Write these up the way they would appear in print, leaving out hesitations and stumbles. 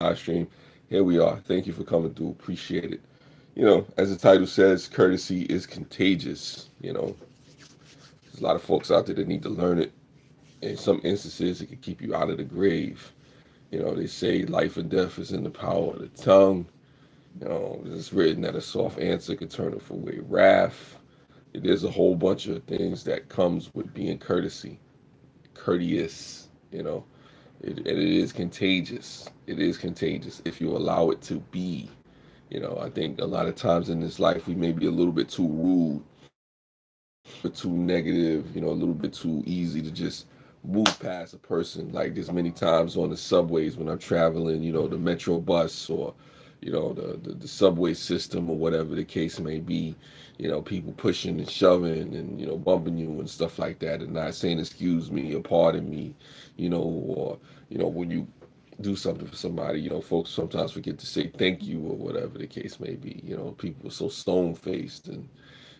live stream. Here we are. Thank you for coming through. Appreciate it. As the title says, courtesy is contagious. There's a lot of folks out there that need to learn it. In some instances, it can keep you out of the grave. They say life and death is in the power of the tongue. It's written that a soft answer can turn away wrath. There's a whole bunch of things that comes with being courteous. And it is contagious. It is contagious if you allow it to be. I think a lot of times in this life we may be a little bit too rude, but too negative, a little bit too easy to just move past a person. Like there's many times on the subways when I'm traveling, the metro bus or the subway system or whatever the case may be, people pushing and shoving and bumping you and stuff like that and not saying excuse me or pardon me, or when you do something for somebody, folks sometimes forget to say thank you or whatever the case may be. People are so stone faced and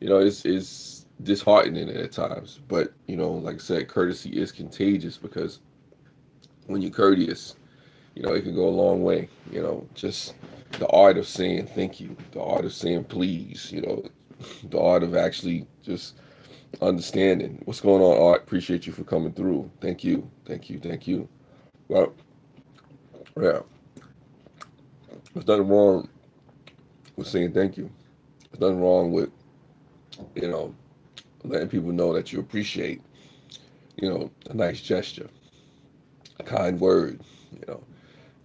it's disheartening at times. But like I said, courtesy is contagious because when you're courteous, it can go a long way. Just the art of saying thank you, the art of saying please, the art of actually just understanding what's going on. Art, appreciate you for coming through. Thank you, thank you, thank you. Well, yeah, there's nothing wrong with saying thank you. There's nothing wrong with you know letting people know that you appreciate a nice gesture, a kind word. You know,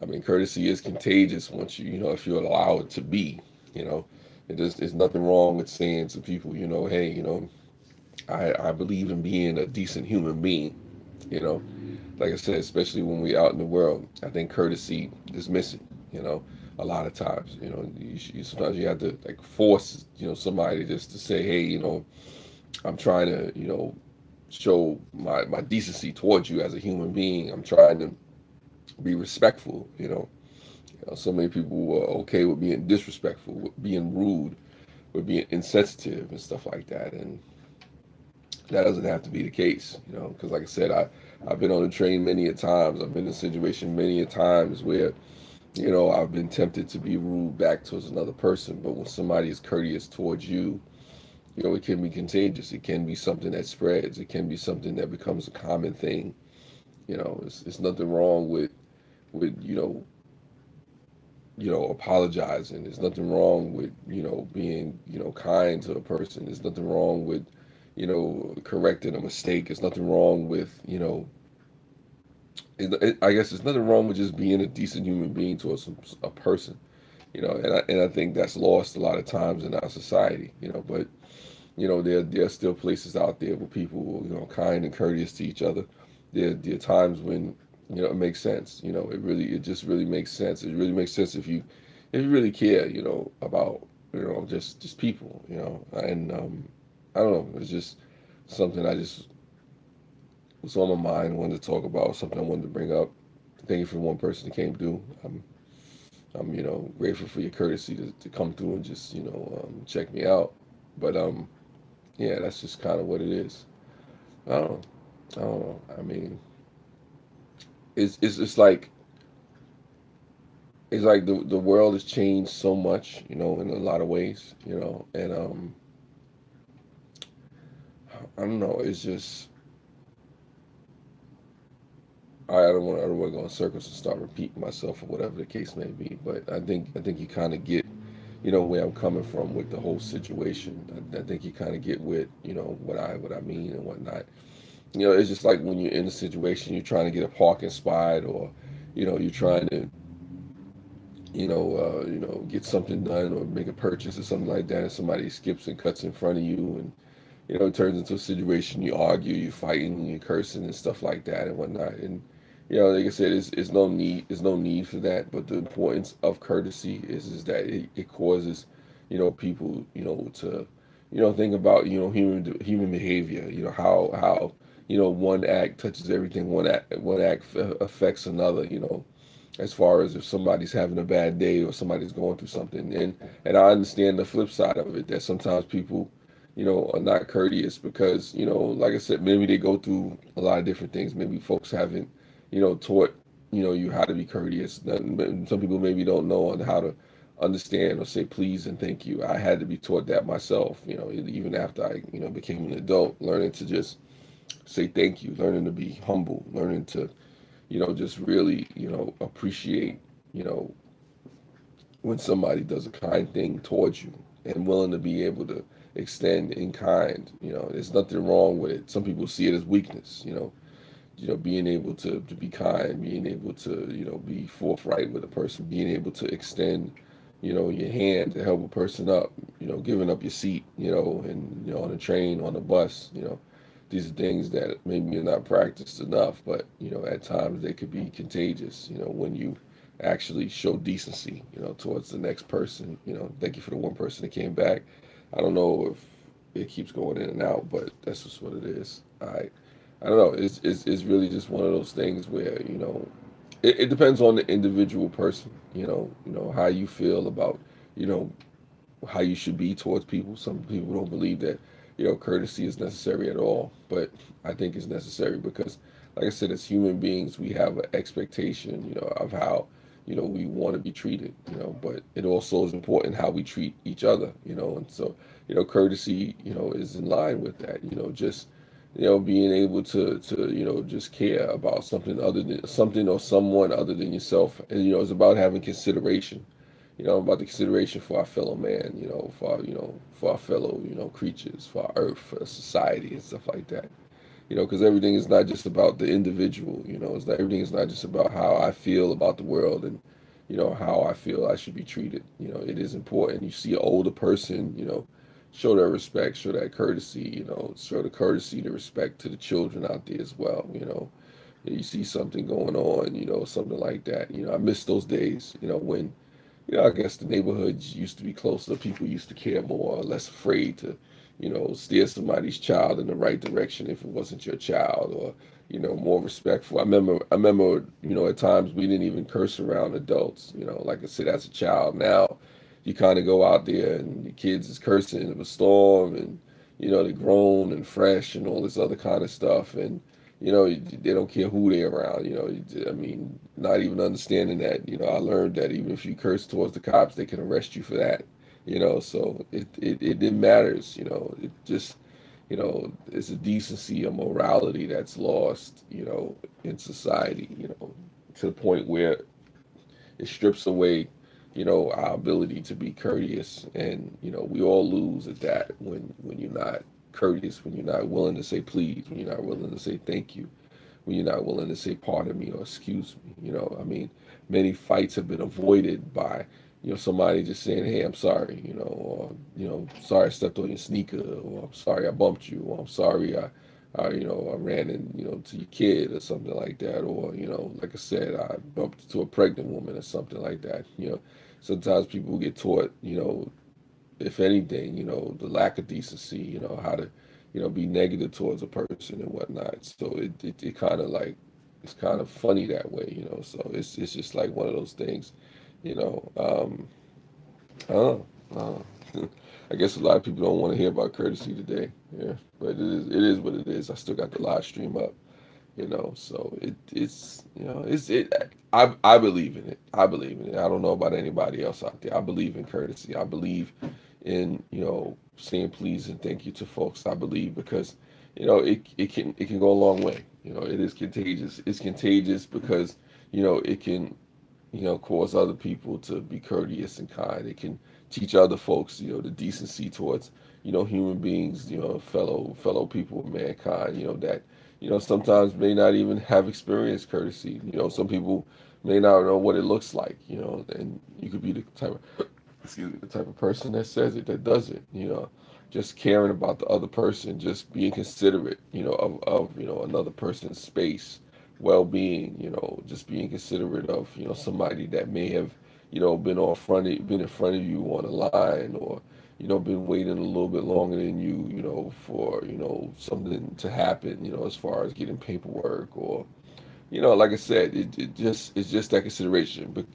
I mean, courtesy is contagious once if you allow it to be. You know, there's nothing wrong with saying to people, hey, I believe in being a decent human being. You know, like I said, especially when we're out in the world, I think courtesy is missing. A lot of times, sometimes you have to like force, somebody just to say, hey, I'm trying to, show my decency towards you as a human being. I'm trying to be respectful. So many people are okay with being disrespectful, with being rude, with being insensitive and stuff like that. And that doesn't have to be the case, because like I said, I've been on a train many a times. I've been in a situation many a times where, I've been tempted to be rude back towards another person. But when somebody is courteous towards you, it can be contagious. It can be something that spreads. It can be something that becomes a common thing. It's nothing wrong with apologizing. There's nothing wrong with being kind to a person. There's nothing wrong with correcting a mistake. There's nothing wrong with I guess there's nothing wrong with just being a decent human being towards a person. And I think that's lost a lot of times in our society. But there are still places out there where people are kind and courteous to each other. There are times when it makes sense. It just really makes sense. It really makes sense if you really care, about just people, and I don't know. It's just something I just was on my mind. Wanted to talk about something I wanted to bring up. Thank you for one person that came through. I'm grateful for your courtesy to come through and just check me out. But yeah, that's just kind of what it is. I don't know. I don't know. I mean, it's like the world has changed so much, in a lot of ways, and I don't know. It's just I don't want to go in circles and start repeating myself or whatever the case may be. But I think you kind of get where I'm coming from with the whole situation. I think you kind of get with what I mean and whatnot. It's just like when you're in a situation, you're trying to get a parking spot, or you're trying to get something done or make a purchase or something like that, and somebody skips and cuts in front of you, and it turns into a situation. You argue, you fighting, you cursing and stuff like that and whatnot. And like I said, there's no need for that. But the importance of courtesy is that it causes people to think about human behavior. How one act touches everything. One act affects another. As far as if somebody's having a bad day or somebody's going through something. And I understand the flip side of it, that sometimes people, are not courteous because, like I said, maybe they go through a lot of different things. Maybe folks haven't, taught, you how to be courteous. Some people maybe don't know on how to understand or say please and thank you. I had to be taught that myself, even after I, became an adult, learning to just say thank you, learning to be humble, learning to, just really, appreciate, you know, when somebody does a kind thing towards you and willing to be able to extend in kind. There's nothing wrong with it. Some people see it as weakness, being able to be kind, being able to, be forthright with a person, being able to extend, your hand to help a person up, giving up your seat, and, on a train, on a bus, these are things that maybe you're not practiced enough, but, at times they could be contagious, when you actually show decency, towards the next person. Thank you for the one person that came back. I don't know if it keeps going in and out, but that's just what it is. I don't know. It's really just one of those things where it depends on the individual person. How you feel about you know how you should be towards people. Some people don't believe that courtesy is necessary at all, but I think it's necessary because, like I said, as human beings, we have an expectation of how we want to be treated. But it also is important how we treat each other. And so courtesy is in line with that. Just being able to just care about something other than something or someone other than yourself, and it's about having consideration, about the consideration for our fellow man, for our fellow creatures, for our earth, for society and stuff like that. Because everything is not just about the individual. Everything is not just about how I feel about the world and how I feel I should be treated. It is important. You see an older person, show that respect, show that courtesy. Show the courtesy, the respect to the children out there as well. You see something going on, something like that. I miss those days. When I guess the neighborhoods used to be closer. People used to care more, or less afraid to, steer somebody's child in the right direction if it wasn't your child, or, more respectful. I remember, at times we didn't even curse around adults. Like I said, as a child. Now, you kind of go out there and the kids is cursing in a storm, and, they're grown and fresh and all this other kind of stuff, and they don't care who they're around. I mean, not even understanding that. I learned that even if you curse towards the cops, they can arrest you for that. So it matters. It just it's a decency, a morality that's lost. In society. To the point where it strips away. Our ability to be courteous, and we all lose at that when you're not courteous, when you're not willing to say please, when you're not willing to say thank you, when you're not willing to say pardon me or excuse me. I mean, many fights have been avoided by, somebody just saying, hey, I'm sorry, or, sorry I stepped on your sneaker, or I'm sorry I bumped you, or I'm sorry I ran in, to your kid or something like that, or, like I said, I bumped into a pregnant woman or something like that. Sometimes people get taught, if anything, the lack of decency, how to, be negative towards a person and whatnot. So it kind of like, it's kind of funny that way. So it's just like one of those things, you know. Oh, oh. I guess a lot of people don't want to hear about courtesy today. Yeah, but it is what it is. I still got the live stream up. So it's I believe in it. I believe in it. I don't know about anybody else out there. I believe in courtesy. I believe in saying please and thank you to folks. I believe because it can go a long way. It is contagious. It's contagious because it can cause other people to be courteous and kind. It can teach other folks the decency towards human beings, fellow people, mankind, that sometimes may not even have experienced courtesy. Some people may not know what it looks like, and you could be the type of, excuse me, the type of person that says it, that does it, just caring about the other person, just being considerate, of another person's space, well-being, just being considerate of, somebody that may have, been in front of you on a line, or, been waiting a little bit longer than you, for, something to happen, as far as getting paperwork, or, like I said, it's just that consideration. But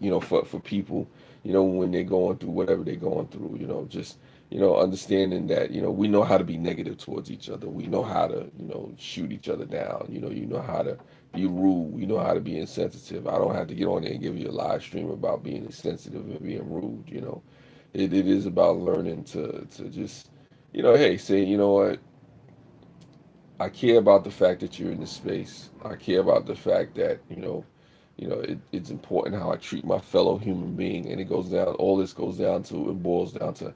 for people, when they're going through whatever they're going through, just understanding that, we know how to be negative towards each other. We know how to, shoot each other down. You know how to be rude. You know how to be insensitive. I don't have to get on there and give you a live stream about being insensitive and being rude. It is about learning to just, hey, say, what, I care about the fact that you're in this space. I care about the fact that, it's important how I treat my fellow human being. And it goes down, all this goes down to and boils down to,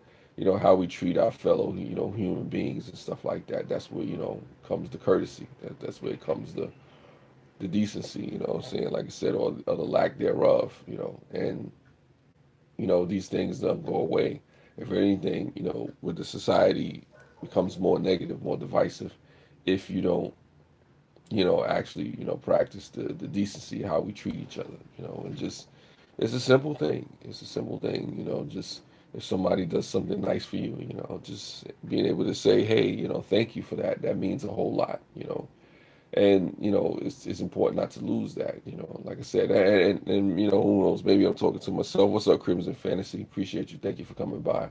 how we treat our fellow, human beings and stuff like that. That's where, comes the courtesy. That's where it comes the decency, what I'm saying? Like I said, or the lack thereof, and, these things don't go away. If anything, with the society becomes more negative, more divisive, if you don't, actually, practice the decency, how we treat each other, and just, it's a simple thing. It's a simple thing, just if somebody does something nice for you, just being able to say, hey, thank you for that. That means a whole lot. And, it's important not to lose that, like I said, and who knows, maybe I'm talking to myself. What's up, Crimson Fantasy? Appreciate you. Thank you for coming by.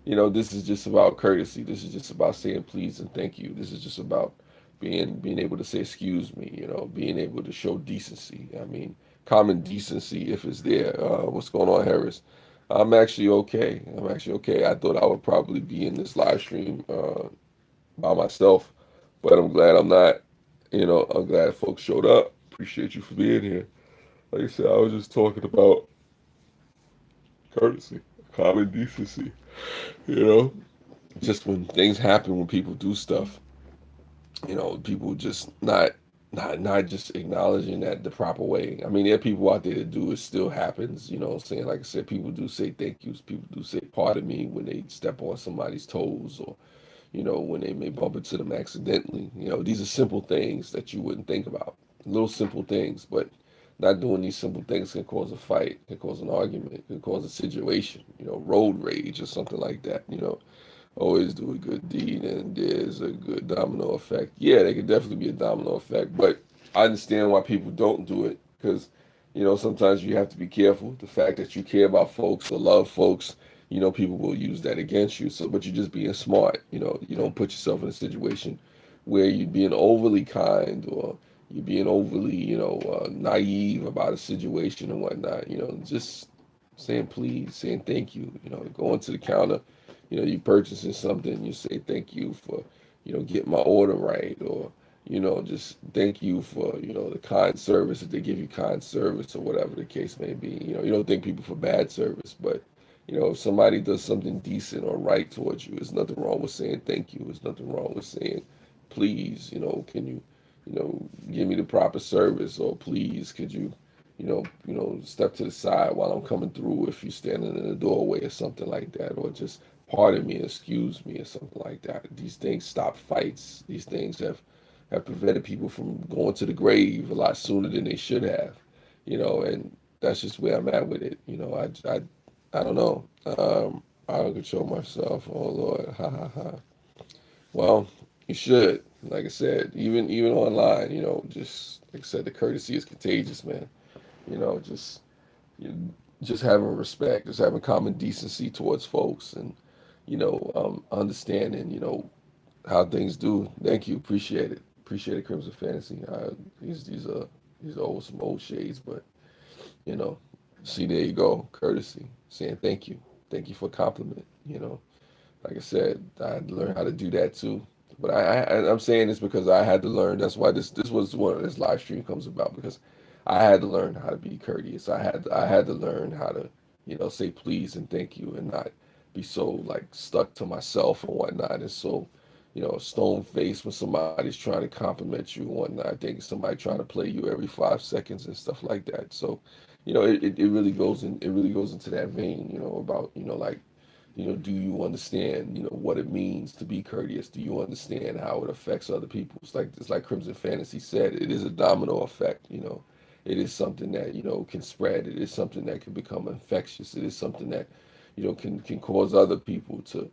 This is just about courtesy. This is just about saying please and thank you. This is just about being able to say excuse me, being able to show decency. I mean, common decency if it's there. What's going on, Harris? I'm actually okay. I'm actually okay. I thought I would probably be in this live stream by myself, but I'm glad I'm not. I'm glad folks showed up. Appreciate you for being here. Like I said, I was just talking about courtesy, common decency, you know? Just when things happen, when people do stuff, people just not just acknowledging that the proper way. I mean, there are people out there that do it still happens, what I'm saying? Like I said, people do say thank yous, people do say pardon me when they step on somebody's toes, or when they may bump into them accidentally. These are simple things that you wouldn't think about. Little simple things, but not doing these simple things can cause a fight, can cause an argument, can cause a situation, road rage or something like that. Always do a good deed and there's a good domino effect. Yeah, there could definitely be a domino effect, but I understand why people don't do it because, sometimes you have to be careful. The fact that you care about folks or love folks, people will use that against you. So, but you're just being smart. You don't put yourself in a situation where you're being overly kind or you're being overly, naive about a situation and whatnot. Just saying please, saying thank you. Going to the counter, you purchasing something, you say thank you for, getting my order right, or just thank you for, the kind service if they give you kind service or whatever the case may be. You don't thank people for bad service, but if somebody does something decent or right towards you, there's nothing wrong with saying thank you. There's nothing wrong with saying please, can you, give me the proper service, or please could you, step to the side while I'm coming through if you're standing in the doorway or something like that, or just pardon me, excuse me, or something like that. These things stop fights. These things have prevented people from going to the grave a lot sooner than they should have, and that's just where I'm at with it. I don't know. I don't control myself. Oh Lord, ha ha ha. Well, you should. Like I said, even online, just like I said, the courtesy is contagious, man. Just you, just having respect, just having common decency towards folks, and understanding, how things do. Thank you, appreciate it, Crimson Fantasy. These are some old shades, but you know, see, there you go, courtesy, saying thank you for a compliment. Like I said, I had to learn how to do that too. But I'm saying this because I had to learn. That's why this was one of this live stream comes about, because I had to learn how to be courteous. I had to learn how to say please and thank you, and not be so like stuck to myself and whatnot, and so stone faced when somebody's trying to compliment you and whatnot. I think somebody trying to play you every 5 seconds and stuff like that. So it really goes into that vein, about like do you understand, what it means to be courteous? Do you understand how it affects other people? It's like Crimson Fantasy said, it is a domino effect. It is something that, can spread. It is something that can become infectious. It is something that, can cause other people to,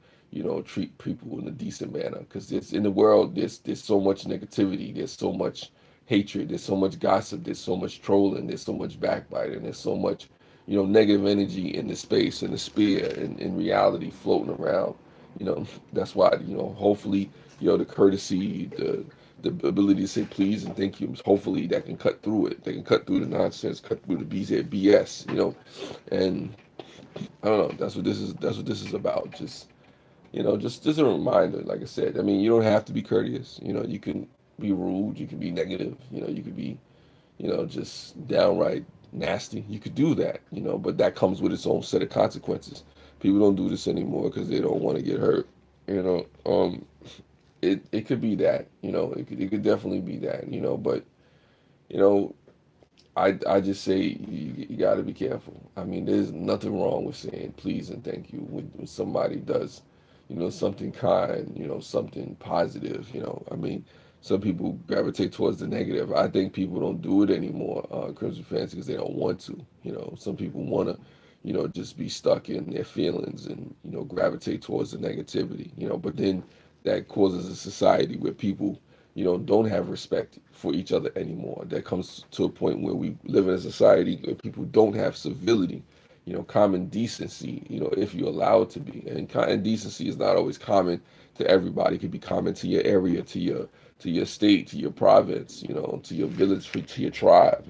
treat people in a decent manner. Because there's in the world, there's so much negativity, there's so much hatred, there's so much gossip, there's so much trolling, there's so much backbiting, there's so much negative energy in the space, in the sphere, in reality floating around. You know, that's why, hopefully, the courtesy, the ability to say please and thank you, hopefully that can cut through it. They can cut through the nonsense, cut through the BS, and I don't know. That's what this is about. Just a reminder. Like I said, I mean, you don't have to be courteous. You can be rude. You can be negative. You could be, just downright nasty. You could do that. But that comes with its own set of consequences. People don't do this anymore because they don't want to get hurt. You know, it could be that. It could definitely be that. But you know, I just say you got to be careful. I mean, there's nothing wrong with saying please and thank you when somebody does, something kind, something positive. I mean, some people gravitate towards the negative. I think people don't do it anymore, Crimson fans, because they don't want to. Some people want to, just be stuck in their feelings and gravitate towards the negativity. But then that causes a society where people don't have respect for each other anymore. That comes to a point where we live in a society where people don't have civility, common decency, if you allow it to be. And common decency is not always common to everybody. It could be common to your area, to your state, to your province, to your village, to your tribe,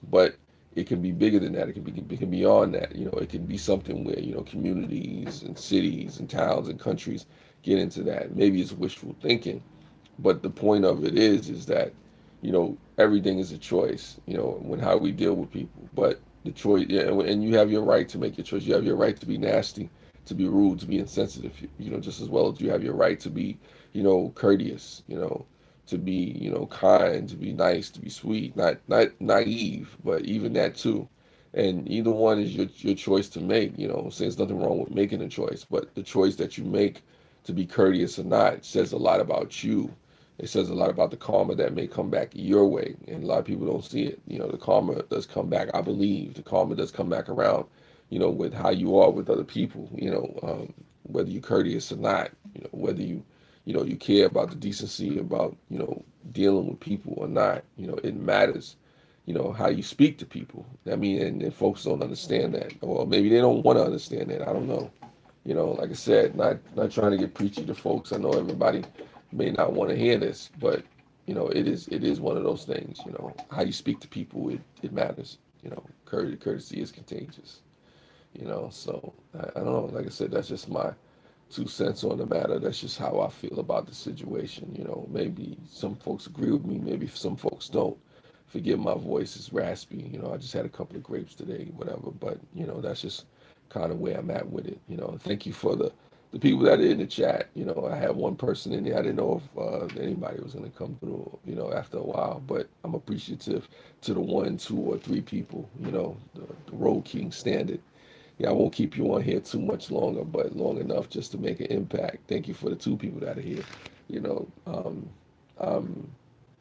But it can be bigger than that. It can be beyond that. It can be something where, communities and cities and towns and countries get into that. Maybe it's wishful thinking, but the point of it is that, everything is a choice, when how we deal with people. But the choice, yeah, and you have your right to make your choice. You have your right to be nasty, to be rude, to be insensitive, just as well as you have your right to be, courteous, to be, kind, to be nice, to be sweet, not naive, but even that too. And either one is your choice to make. So there's nothing wrong with making a choice, but the choice that you make to be courteous or not says a lot about you. It says a lot about the karma that may come back your way, and a lot of people don't see it. The karma does come back. I believe the karma does come back around, with how you are with other people. Whether you're courteous or not. Whether you care about the decency about dealing with people or not. It matters. How you speak to people. I mean, and folks don't understand that, or maybe they don't want to understand that. I don't know. Like I said, not trying to get preachy to folks. I know everybody may not want to hear this, but it is one of those things. How you speak to people, it matters. Courtesy is contagious. So I don't know. Like I said, that's just my 2 cents on the matter. That's just how I feel about the situation. Maybe some folks agree with me, maybe some folks don't. Forgive my voice is raspy. I just had a couple of grapes today, whatever. But that's just kind of where I'm at with it. Thank you for the people that are in the chat. I had one person in there. I didn't know if anybody was going to come through. After a while, but I'm appreciative to the 1, 2, or 3 people. The Road King standard. Yeah, I won't keep you on here too much longer, but long enough just to make an impact. Thank you for the 2 people that are here. You know, I'm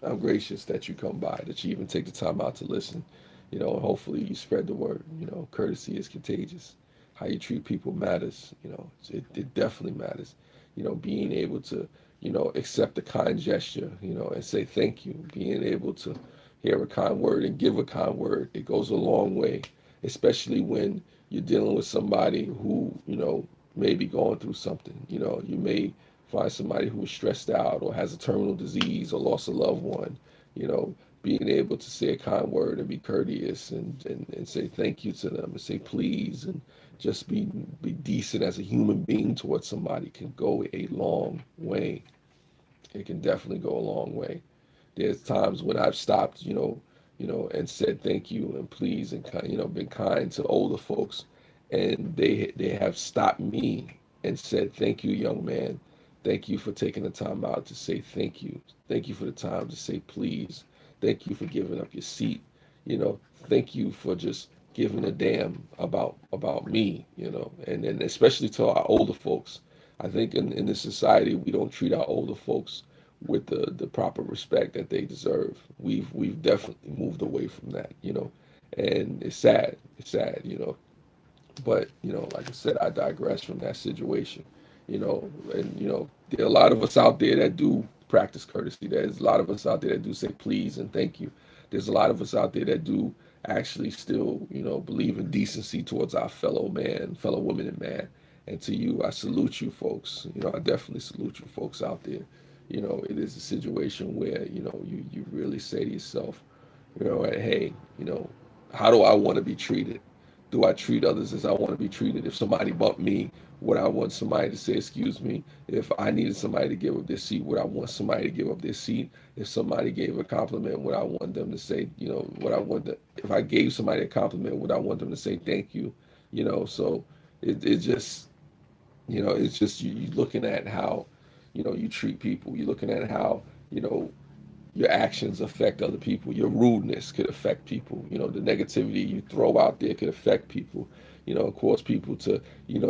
I'm gracious that you come by, that you even take the time out to listen. And hopefully you spread the word. Courtesy is contagious. How you treat people matters. It definitely matters. Being able to, accept a kind gesture, and say thank you. Being able to hear a kind word and give a kind word, it goes a long way, especially when you're dealing with somebody who, may be going through something. You may find somebody who is stressed out or has a terminal disease or lost a loved one. You know, being able to say a kind word and be courteous and say thank you to them and say please and just be decent as a human being towards somebody can go a long way. It can definitely go a long way. There's times when I've stopped, and said thank you and please and been kind to older folks, and they have stopped me and said thank you, young man. Thank you for taking the time out to say thank you. Thank you for the time to say please. Thank you for giving up your seat. Thank you for just giving a damn about me. And then especially to our older folks. I think in this society we don't treat our older folks with the proper respect that they deserve. We've definitely moved away from that, and it's sad. It's sad, But like I said, I digress from that situation, and there are a lot of us out there that do practice courtesy. There's a lot of us out there that do say please and thank you. There's a lot of us out there that do actually still, believe in decency towards our fellow man, fellow woman and man. And to you, I salute you folks. I definitely salute you folks out there. It is a situation where, you really say to yourself, hey, how do I want to be treated? Do I treat others as I want to be treated? If somebody bumped me, would I want somebody to say, excuse me? If I needed somebody to give up their seat, would I want somebody to give up their seat? If somebody gave a compliment, would I want them to say, what I want if I gave somebody a compliment, would I want them to say thank you? So it just, it's just you looking at how, you treat people. You're looking at how, you know, your actions affect other people. Your rudeness could affect people. The negativity you throw out there could affect people. Cause people to,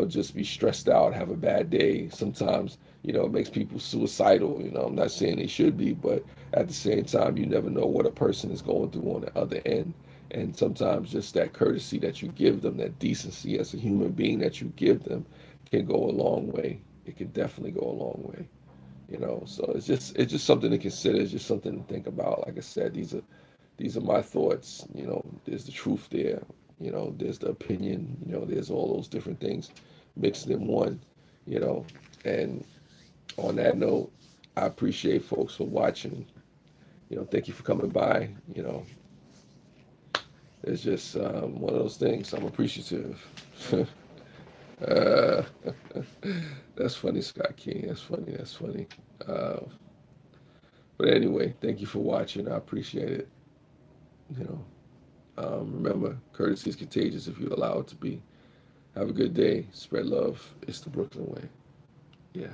just be stressed out, have a bad day. Sometimes, it makes people suicidal. I'm not saying they should be, but at the same time, you never know what a person is going through on the other end. And sometimes just that courtesy that you give them, that decency as a human being that you give them can go a long way. It can definitely go a long way. So it's just something to consider. It's just something to think about. Like I said, these are my thoughts. There's the truth there. There's the opinion. There's all those different things mixed in one. you know and on that note, I appreciate folks for watching. Thank you for coming by. It's just one of those things. I'm appreciative. uh, that's funny, Scott King. That's funny. That's funny. uh, But anyway, thank you for watching. I appreciate it. You know, remember, courtesy is contagious if you allow it to be. Have a good day. Spread love. It's the Brooklyn way. Yeah.